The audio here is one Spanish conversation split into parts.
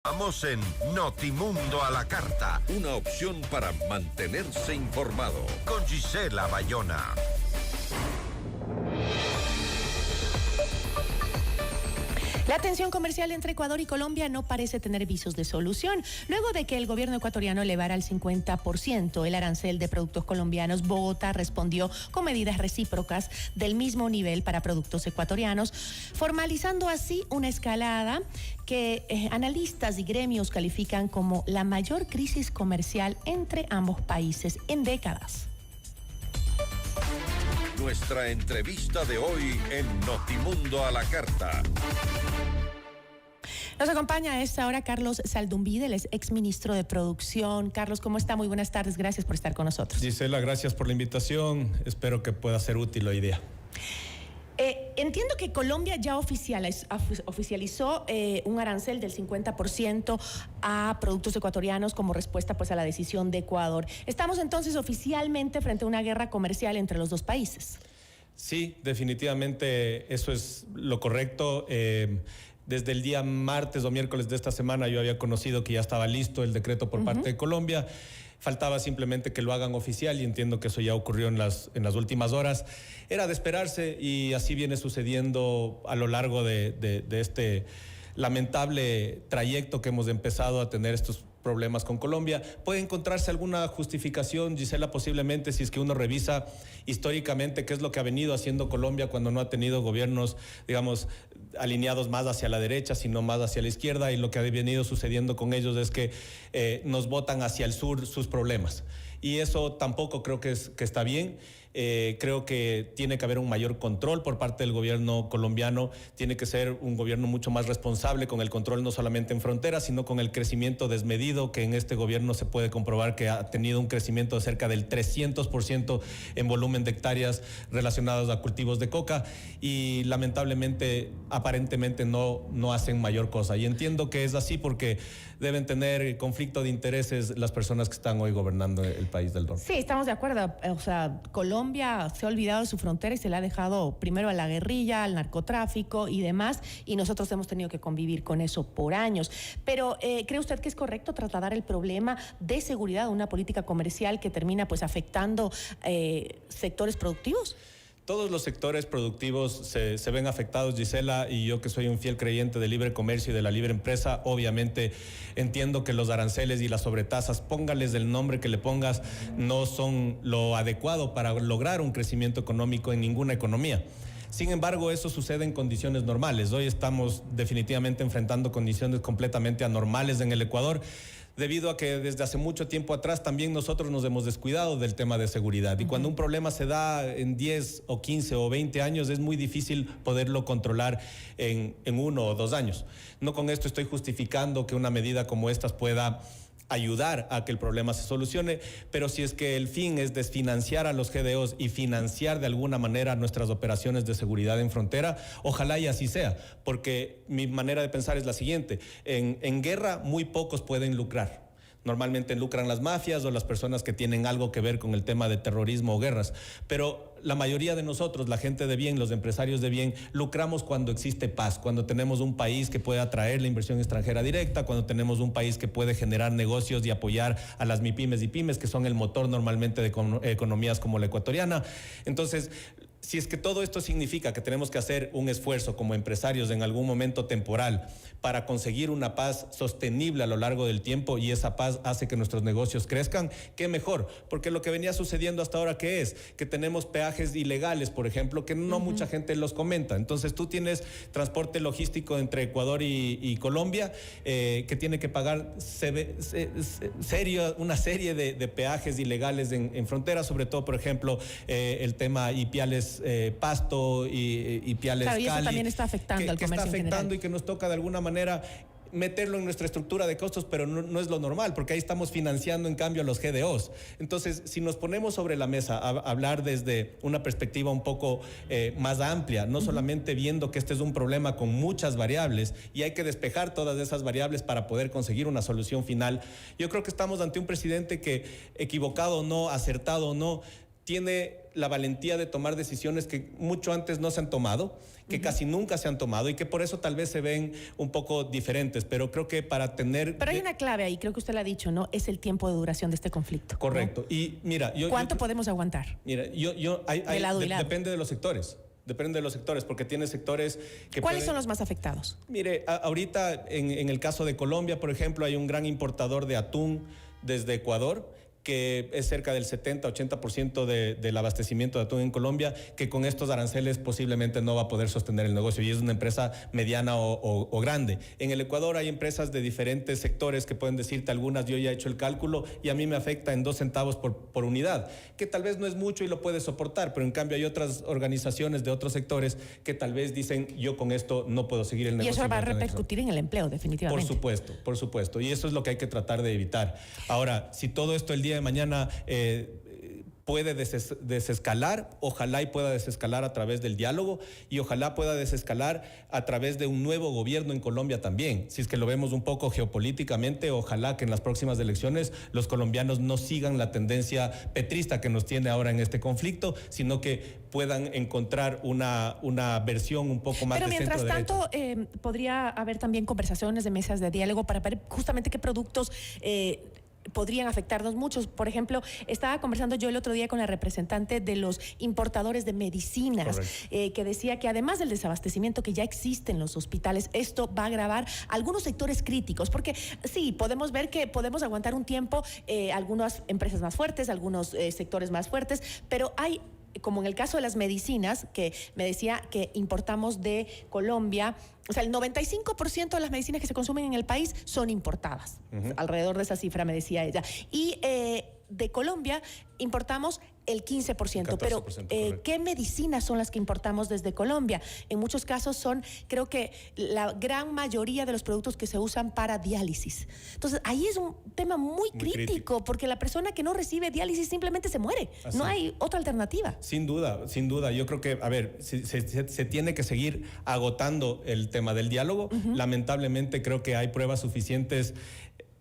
Vamos en Notimundo a la Carta. Una opción para mantenerse informado. Con Gisela Bayona. La tensión comercial entre Ecuador y Colombia no parece tener visos de solución. Luego de que el gobierno ecuatoriano elevara al 50% el arancel de productos colombianos, Bogotá respondió con medidas recíprocas del mismo nivel para productos ecuatorianos, formalizando así una escalada que analistas y gremios califican como la mayor crisis comercial entre ambos países en décadas. Nuestra entrevista de hoy en Notimundo a la Carta. Nos acompaña a esta hora Carlos Zaldumbide, el exministro de Producción. Carlos, ¿cómo está? Muy buenas tardes, gracias por estar con nosotros. Gisela, gracias por la invitación. Espero que pueda ser útil hoy día. Entiendo que Colombia ya oficializó un arancel del 50% a productos ecuatorianos como respuesta pues a la decisión de Ecuador. ¿Estamos entonces oficialmente frente a una guerra comercial entre los dos países? Sí, definitivamente eso es lo correcto. Desde el día martes o miércoles de esta semana yo había conocido que ya estaba listo el decreto por parte de Colombia. Faltaba simplemente que lo hagan oficial y entiendo que eso ya ocurrió en las últimas horas. Era de esperarse y así viene sucediendo a lo largo de este lamentable trayecto que hemos empezado a tener estos problemas con Colombia. Puede encontrarse alguna justificación, Gisela, posiblemente, si es que uno revisa históricamente qué es lo que ha venido haciendo Colombia cuando no ha tenido gobiernos, digamos, alineados más hacia la derecha, sino más hacia la izquierda, y lo que ha venido sucediendo con ellos es que nos botan hacia el sur sus problemas. Y eso tampoco creo que está bien. Creo que tiene que haber un mayor control por parte del gobierno colombiano. Tiene que ser un gobierno mucho más responsable con el control no solamente en fronteras, sino con el crecimiento desmedido que en este gobierno se puede comprobar que ha tenido un crecimiento de cerca del 300% en volumen de hectáreas relacionadas a cultivos de coca, y lamentablemente aparentemente no hacen mayor cosa. Y entiendo que es así porque deben tener conflicto de intereses las personas que están hoy gobernando el país del norte. Sí, estamos de acuerdo. O sea, Colombia se ha olvidado de su frontera y se la ha dejado primero a la guerrilla, al narcotráfico y demás, y nosotros hemos tenido que convivir con eso por años. Pero ¿cree usted que es correcto trasladar el problema de seguridad a una política comercial que termina pues afectando sectores productivos? Todos los sectores productivos se ven afectados, Gisela, y yo que soy un fiel creyente del libre comercio y de la libre empresa, obviamente entiendo que los aranceles y las sobretasas, póngales el nombre que le pongas, no son lo adecuado para lograr un crecimiento económico en ninguna economía. Sin embargo, eso sucede en condiciones normales. Hoy estamos definitivamente enfrentando condiciones completamente anormales en el Ecuador, debido a que desde hace mucho tiempo atrás también nosotros nos hemos descuidado del tema de seguridad. Y cuando un problema se da en 10 o 15 o 20 años, es muy difícil poderlo controlar en 1 o 2 años. No con esto estoy justificando que una medida como esta pueda ayudar a que el problema se solucione, pero si es que el fin es desfinanciar a los GDOs y financiar de alguna manera nuestras operaciones de seguridad en frontera, ojalá y así sea, porque mi manera de pensar es la siguiente: en guerra muy pocos pueden lucrar. Normalmente lucran las mafias o las personas que tienen algo que ver con el tema de terrorismo o guerras, pero la mayoría de nosotros, la gente de bien, los empresarios de bien, lucramos cuando existe paz, cuando tenemos un país que puede atraer la inversión extranjera directa, cuando tenemos un país que puede generar negocios y apoyar a las MIPYMES y pymes, que son el motor normalmente de economías como la ecuatoriana. Entonces, si es que todo esto significa que tenemos que hacer un esfuerzo como empresarios en algún momento temporal para conseguir una paz sostenible a lo largo del tiempo, y esa paz hace que nuestros negocios crezcan, qué mejor, porque lo que venía sucediendo hasta ahora, ¿qué es? Que tenemos peajes ilegales, por ejemplo, que no mucha gente los comenta. Entonces tú tienes transporte logístico entre Ecuador y Colombia, que tiene que pagar una serie de peajes ilegales en frontera, sobre todo, por ejemplo, el tema Ipiales Pasto y Ipiales Cali. Claro, y eso también está afectando al comercio está afectando en general. Y que nos toca de alguna manera meterlo en nuestra estructura de costos, pero no es lo normal, porque ahí estamos financiando en cambio a los GDOs. Entonces, si nos ponemos sobre la mesa a hablar desde una perspectiva un poco más amplia, no solamente viendo que este es un problema con muchas variables y hay que despejar todas esas variables para poder conseguir una solución final, yo creo que estamos ante un presidente que, equivocado o no, acertado o no, tiene la valentía de tomar decisiones que mucho antes no se han tomado, que casi nunca se han tomado y que por eso tal vez se ven un poco diferentes, pero creo que para tener... Pero hay una clave ahí, creo que usted la ha dicho, ¿no? Es el tiempo de duración de este conflicto. Correcto. ¿no? Y mira... ¿Cuánto podemos aguantar? Mira, depende de los sectores. Depende de los sectores, porque tiene sectores que... ¿Cuáles son los más afectados? Mire, ahorita en el caso de Colombia, por ejemplo, hay un gran importador de atún desde Ecuador, que es cerca del 70-80% del abastecimiento de atún en Colombia, que con estos aranceles posiblemente no va a poder sostener el negocio, y es una empresa mediana o grande. En el Ecuador hay empresas de diferentes sectores que pueden decirte, algunas yo ya he hecho el cálculo y a mí me afecta en 2 centavos por unidad, que tal vez no es mucho y lo puedes soportar, pero en cambio hay otras organizaciones de otros sectores que tal vez dicen, yo con esto no puedo seguir el negocio. Y eso va a repercutir en el empleo, definitivamente. Por supuesto, y eso es lo que hay que tratar de evitar. Ahora, si todo esto el día de mañana puede desescalar, ojalá y pueda desescalar a través del diálogo, y ojalá pueda desescalar a través de un nuevo gobierno en Colombia también. Si es que lo vemos un poco geopolíticamente, ojalá que en las próximas elecciones los colombianos no sigan la tendencia petrista que nos tiene ahora en este conflicto, sino que puedan encontrar una versión un poco más de centro-derecha. Pero mientras tanto, podría haber también conversaciones de mesas de diálogo para ver justamente qué productos podrían afectarnos muchos. Por ejemplo, estaba conversando yo el otro día con la representante de los importadores de medicinas, que decía que además del desabastecimiento que ya existe en los hospitales, esto va a agravar algunos sectores críticos, porque sí, podemos ver que podemos aguantar un tiempo algunas empresas más fuertes, algunos sectores más fuertes, pero hay, como en el caso de las medicinas, que me decía que importamos de Colombia, o sea, el 95% de las medicinas que se consumen en el país son importadas. Alrededor de esa cifra me decía ella. Y de Colombia importamos el 15%. Pero, ¿qué medicinas son las que importamos desde Colombia? En muchos casos son, creo que la gran mayoría de los productos que se usan para diálisis. Entonces, ahí es un tema muy crítico, porque la persona que no recibe diálisis simplemente se muere. Así. No hay otra alternativa. Sin duda, sin duda. Yo creo que, a ver, se tiene que seguir agotando el tema del diálogo. Lamentablemente creo que hay pruebas suficientes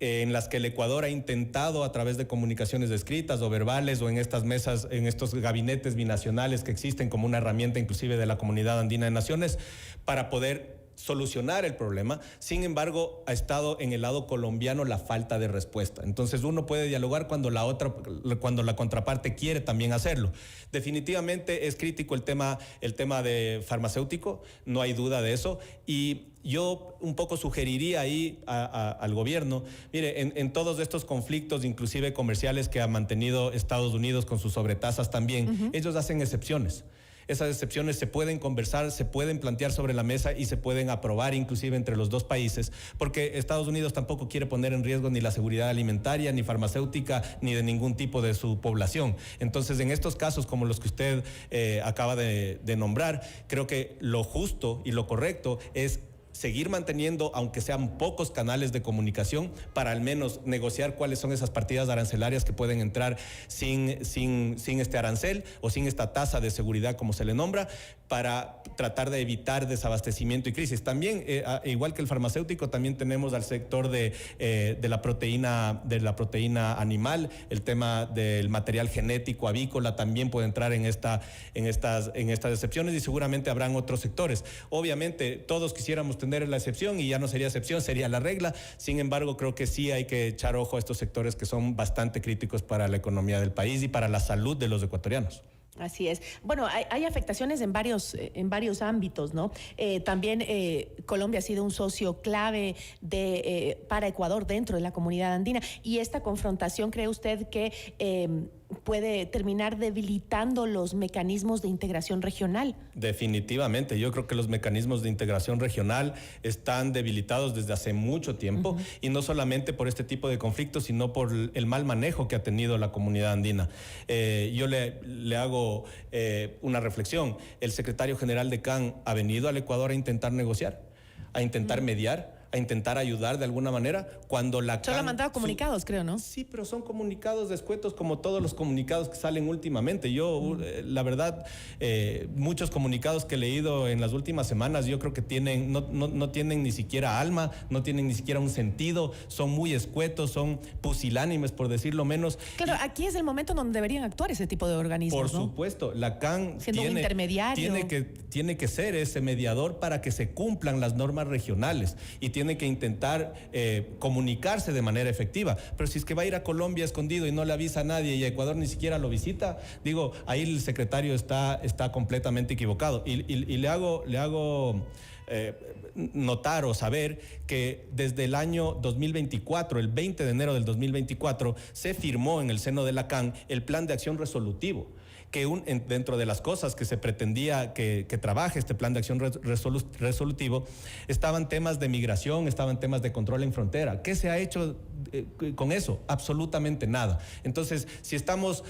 en las que el Ecuador ha intentado a través de comunicaciones escritas o verbales o en estas mesas, en estos gabinetes binacionales que existen como una herramienta inclusive de la Comunidad Andina de Naciones para poder solucionar el problema. Sin embargo, ha estado en el lado colombiano la falta de respuesta. Entonces uno puede dialogar cuando la contraparte quiere también hacerlo. Definitivamente es crítico el tema de farmacéutico, no hay duda de eso, y yo un poco sugeriría ahí al gobierno, mire, en todos estos conflictos, inclusive comerciales que ha mantenido Estados Unidos con sus sobretasas también, ellos hacen excepciones. Esas excepciones se pueden conversar, se pueden plantear sobre la mesa y se pueden aprobar inclusive entre los dos países, porque Estados Unidos tampoco quiere poner en riesgo ni la seguridad alimentaria, ni farmacéutica, ni de ningún tipo de su población. Entonces, en estos casos como los que usted acaba de nombrar, creo que lo justo y lo correcto es seguir manteniendo, aunque sean pocos canales de comunicación, para al menos negociar cuáles son esas partidas arancelarias que pueden entrar sin este arancel o sin esta tasa de seguridad, como se le nombra, para tratar de evitar desabastecimiento y crisis. También, igual que el farmacéutico, también tenemos al sector de la proteína animal, el tema del material genético avícola también puede entrar en estas excepciones, y seguramente habrán otros sectores. Obviamente, todos quisiéramos tener la excepción y ya no sería excepción, sería la regla. Sin embargo, creo que sí hay que echar ojo a estos sectores que son bastante críticos para la economía del país y para la salud de los ecuatorianos. Así es. Bueno, hay afectaciones en varios ámbitos, ¿no? También Colombia ha sido un socio clave para Ecuador dentro de la comunidad andina, y esta confrontación, ¿cree usted que puede terminar debilitando los mecanismos de integración regional? Definitivamente, yo creo que los mecanismos de integración regional están debilitados desde hace mucho tiempo, y no solamente por este tipo de conflictos, sino por el mal manejo que ha tenido la comunidad andina. Yo le hago una reflexión. El secretario general de CAN ha venido al Ecuador a intentar negociar, a intentar mediar, a intentar ayudar de alguna manera, cuando la Solo ha mandado comunicados, creo, ¿no? Sí, pero son comunicados escuetos como todos los comunicados que salen últimamente. Yo, la verdad, muchos comunicados que he leído en las últimas semanas, yo creo que no tienen ni siquiera alma, no tienen ni siquiera un sentido, son muy escuetos, son pusilánimes, por decirlo menos. Claro, aquí es el momento donde deberían actuar ese tipo de organismos, Por supuesto, la CAN siendo un intermediario. Tiene que ser ese mediador para que se cumplan las normas regionales y tiene que intentar comunicarse de manera efectiva. Pero si es que va a ir a Colombia escondido y no le avisa a nadie y a Ecuador ni siquiera lo visita, digo, ahí el secretario está completamente equivocado. Y le hago notar o saber que desde el año 2024, el 20 de enero del 2024, se firmó en el seno de la CAN el Plan de Acción Resolutivo, que dentro de las cosas que se pretendía que trabaje este plan de acción resolutivo, estaban temas de migración, estaban temas de control en frontera. ¿Qué se ha hecho con eso? Absolutamente nada. Entonces, si estamos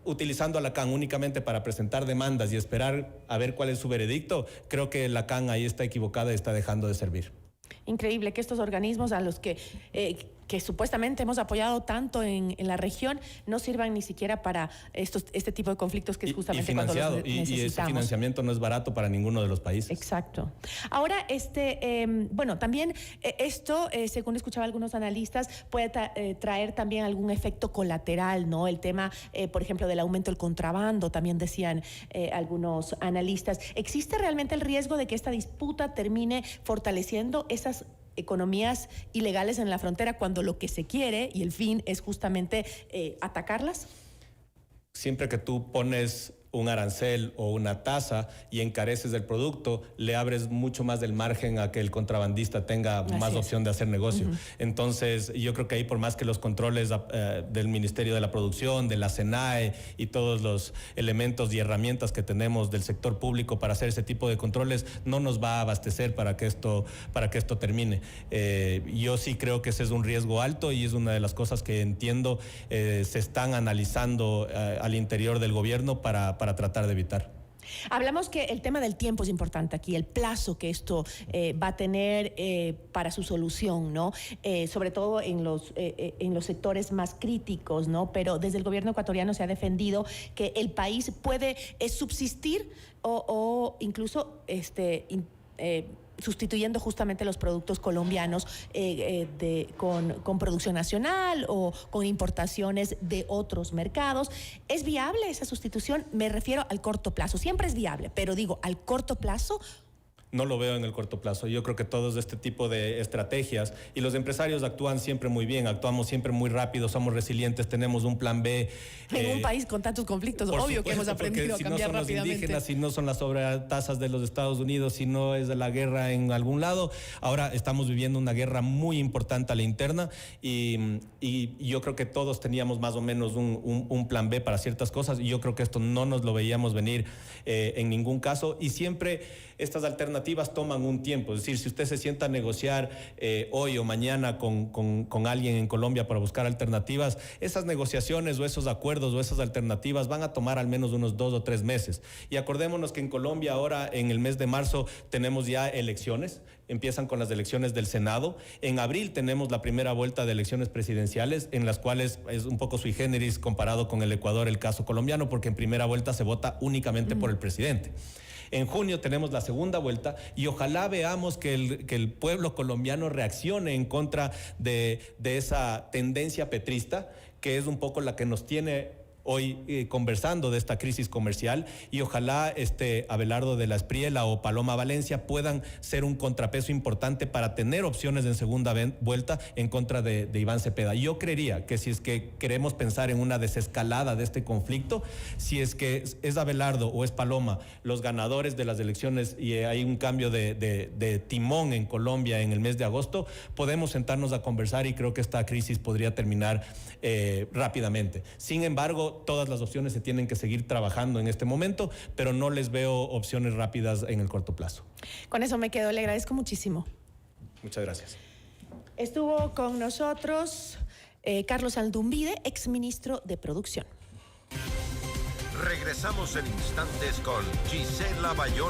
utilizando a la CAN únicamente para presentar demandas y esperar a ver cuál es su veredicto, creo que la CAN ahí está equivocada y está dejando de servir. Increíble que estos organismos a los que supuestamente hemos apoyado tanto en la región no sirvan ni siquiera para este tipo de conflictos que es justamente cuando los necesitamos. Y ese financiamiento no es barato para ninguno de los países. Exacto. Ahora, bueno, también esto, según escuchaba algunos analistas, puede traer también algún efecto colateral, ¿no? El tema, por ejemplo, del aumento del contrabando, también decían algunos analistas. ¿Existe realmente el riesgo de que esta disputa termine fortaleciendo esas economías ilegales en la frontera cuando lo que se quiere y el fin es justamente atacarlas? Siempre que tú pones un arancel o una tasa y encareces el producto, le abres mucho más del margen a que el contrabandista tenga más opción de hacer negocio. Entonces, yo creo que ahí, por más que los controles del Ministerio de la Producción, de la SENAE y todos los elementos y herramientas que tenemos del sector público para hacer ese tipo de controles, no nos va a abastecer para que esto termine. Yo sí creo que ese es un riesgo alto y es una de las cosas que entiendo se están analizando al interior del gobierno para tratar de evitar. Hablamos que el tema del tiempo es importante aquí, el plazo que esto va a tener para su solución, ¿no? Sobre todo en los sectores más críticos, ¿no? Pero desde el gobierno ecuatoriano se ha defendido que el país puede subsistir o incluso sustituyendo justamente los productos colombianos con producción nacional o con importaciones de otros mercados. ¿Es viable esa sustitución? Me refiero al corto plazo. Siempre es viable, pero digo, al corto plazo. No lo veo en el corto plazo. Yo creo que todos este tipo de estrategias, y los empresarios actúan siempre muy bien, actuamos siempre muy rápido, somos resilientes, tenemos un plan B. En un país con tantos conflictos, obvio que hemos aprendido a cambiar rápidamente. Si no son los indígenas, si no son las sobretasas de los Estados Unidos, si no es de la guerra en algún lado, ahora estamos viviendo una guerra muy importante a la interna y yo creo que todos teníamos más o menos un plan B para ciertas cosas y yo creo que esto no nos lo veíamos venir en ningún caso y siempre estas alternativas toman un tiempo. Es decir, si usted se sienta a negociar hoy o mañana con alguien en Colombia para buscar alternativas, esas negociaciones o esos acuerdos o esas alternativas van a tomar al menos unos 2 o 3 meses. Y acordémonos que en Colombia ahora, en el mes de marzo, tenemos ya elecciones. Empiezan con las elecciones del Senado. En abril tenemos la primera vuelta de elecciones presidenciales, en las cuales es un poco sui generis comparado con el Ecuador, el caso colombiano, porque en primera vuelta se vota únicamente por el presidente. En junio tenemos la segunda vuelta y ojalá veamos que el pueblo colombiano reaccione en contra de esa tendencia petrista, que es un poco la que nos tiene hoy conversando de esta crisis comercial y ojalá Abelardo de la Espriella o Paloma Valencia puedan ser un contrapeso importante para tener opciones en segunda vuelta en contra de Iván Cepeda. Yo creería que si es que queremos pensar en una desescalada de este conflicto, si es que es Abelardo o es Paloma los ganadores de las elecciones y hay un cambio de timón en Colombia en el mes de agosto, podemos sentarnos a conversar y creo que esta crisis podría terminar rápidamente. Sin embargo, todas las opciones se tienen que seguir trabajando en este momento, pero no les veo opciones rápidas en el corto plazo. Con eso me quedo, le agradezco muchísimo. Muchas gracias. Estuvo con nosotros Carlos Aldumbide, exministro de Producción. Regresamos en instantes con Gisela Bayona.